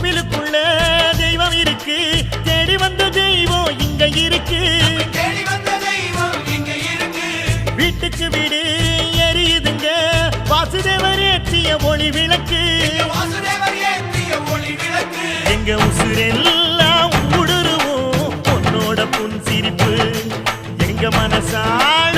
கோவிலுக்குள்ள தெய்வம் இருக்கு, தேடி வந்த தெய்வம் இங்க இருக்கு. வீட்டுக்கு வீடு எரியுதுங்க வாசுதேவர் ஏற்றிய ஒளி விளக்கு. எங்க உசுரெல்லாம் ஊடுருவோம் உன்னோட புன் சிரிப்பு. எங்க மனசால